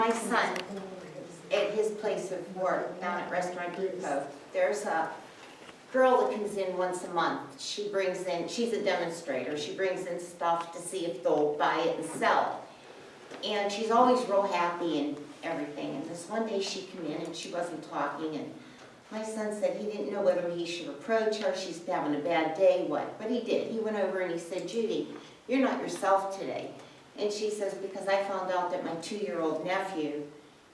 my son, at his place of work, down at Restaurant Depot, there's a girl that comes in once a month. She brings in, she's a demonstrator, she brings in stuff to see if they'll buy it and sell it. And she's always real happy and everything. And this one day she came in and she wasn't talking, and my son said he didn't know whether he should approach her, she's having a bad day, what. But he did. He went over and he said, "Judy, you're not yourself today." And she says, "Because I found out that my 2-year-old nephew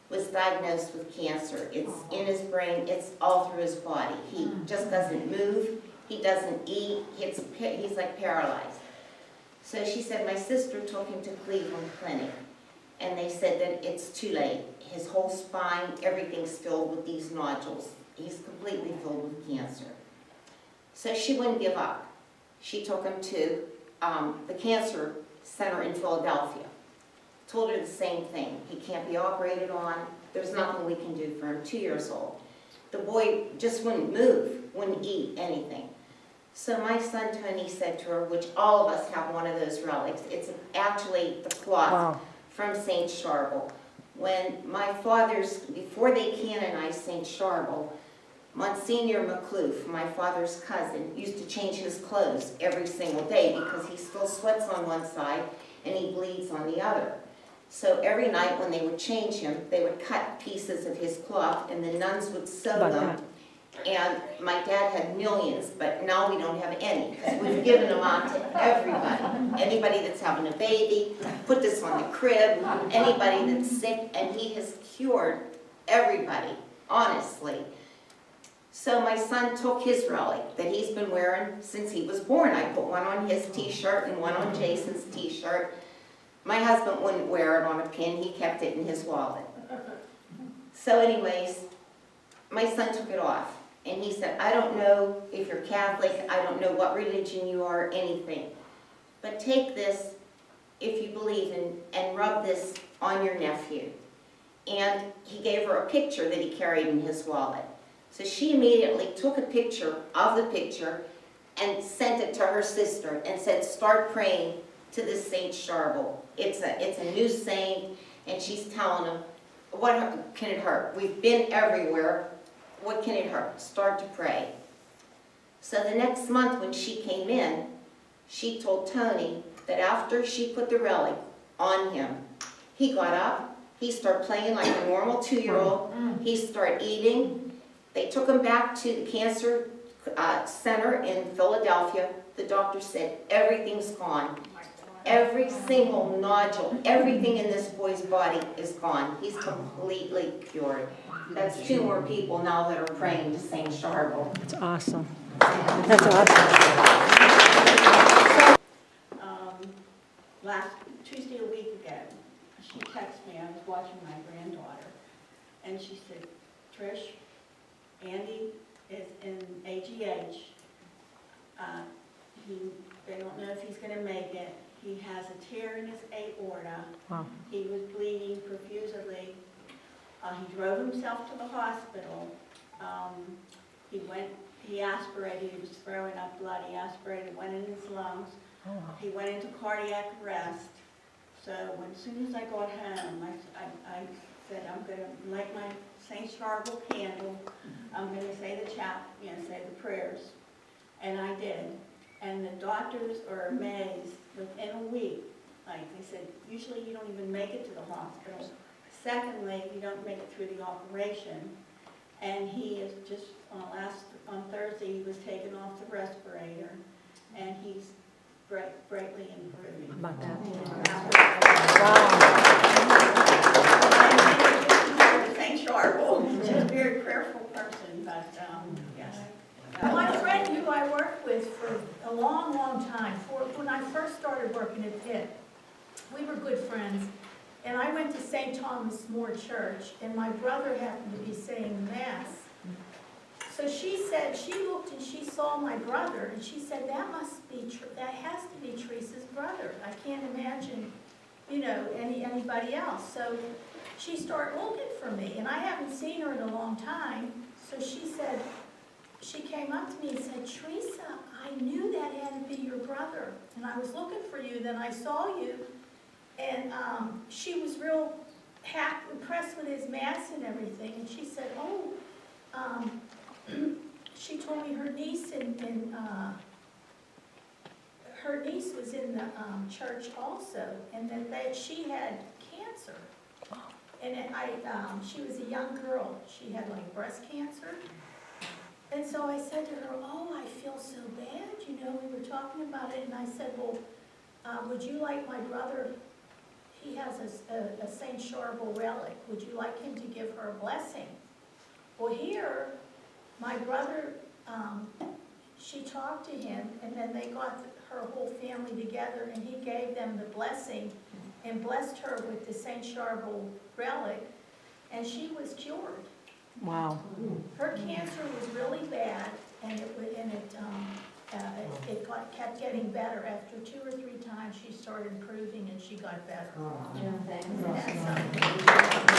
was diagnosed with cancer. It's in his brain, it's all through his body. He just doesn't move, he doesn't eat, he's like paralyzed." So she said, "My sister took him to Cleveland Clinic, and they said that it's too late. His whole spine, everything's filled with these nodules. He's completely filled with cancer." So she wouldn't give up. She took him to the cancer center in Philadelphia. Told her the same thing. He can't be operated on. There's nothing we can do for him, 2 years old. The boy just wouldn't move, wouldn't eat anything. So my son Tony said to her, which all of us have one of those relics, it's actually the cloth from St. Sharbel. When my fathers, before they canonized St. Sharbel, Monsignor McCloof, my father's cousin, used to change his clothes every single day because he still sweats on one side and he bleeds on the other. So every night when they would change him, they would cut pieces of his cloth and the nuns would sew them. And my dad had millions, but now we don't have any because we've given them out to everybody. Anybody that's having a baby, put this on the crib, anybody that's sick, and he has cured everybody, honestly. So my son took his relic that he's been wearing since he was born. I put one on his t-shirt and one on Jason's t-shirt. My husband wouldn't wear it on a pin, he kept it in his wallet. So anyways, my son took it off. And he said, "I don't know if you're Catholic, I don't know what religion you are, anything. But take this, if you believe in, and rub this on your nephew." And he gave her a picture that he carried in his wallet. So she immediately took a picture of the picture and sent it to her sister and said, "Start praying to this Saint Sharbel. It's a new saint," and she's telling him, "What can it hurt? We've been everywhere. What can it hurt? Start to pray." So the next month when she came in, she told Tony that after she put the relic on him, he got up, he started playing like a normal 2-year-old, he started eating. They took him back to the cancer center in Philadelphia. The doctor said, "Everything's gone. Every single nodule, everything in this boy's body is gone. He's completely cured." That's 2 more people now that are praying to St. Sharbel. That's awesome. That's awesome. Last Tuesday a week ago, she texted me. I was watching my granddaughter, and she said, "Trish, Andy is in AGH. They don't know if he's going to make it. He has a tear in his aorta. Wow. He was bleeding profusely. He drove himself to the hospital. He aspirated, he was throwing up blood. He aspirated, went in his lungs. Oh, wow. He went into cardiac arrest. So as soon as I got home, I said, I'm going to light my St. Sharbel candle. I'm going to say the say the prayers. And I did. And the doctors are amazed. Within a week, like they said, usually you don't even make it to the hospital. Secondly, you don't make it through the operation. And he is just, on Thursday, he was taken off the respirator, and he's greatly improving. How about that? Wow. And St. Sharbel, she's a very prayerful person, but yes. My friend who I worked with for a long, long time, when I first started working at Pitt, we were good friends. And I went to St. Thomas More Church, and my brother happened to be saying Mass. So she said, she looked and she saw my brother, and she said, that has to be Teresa's brother. I can't imagine, anybody else. So she started looking for me, and I haven't seen her in a long time. So she came up to me and said, "Teresa, I knew that had to be your brother, and I was looking for you, then I saw you." And she was real impressed with his mass and everything, and she said, oh, she told me her niece her niece was in the church also, and that she had cancer. And she was a young girl, she had like breast cancer. And so I said to her, oh, I feel so bad, we were talking about it, and I said, well, would you like my brother, he has a St. Sharbel relic, would you like him to give her a blessing? Well, here, my brother, she talked to him, and then they got her whole family together, and he gave them the blessing and blessed her with the St. Sharbel relic, and she was cured. Wow. Her cancer was really bad, and it kept getting better. After 2 or 3 times, she started improving, and she got better. Yeah, thanks. That's something.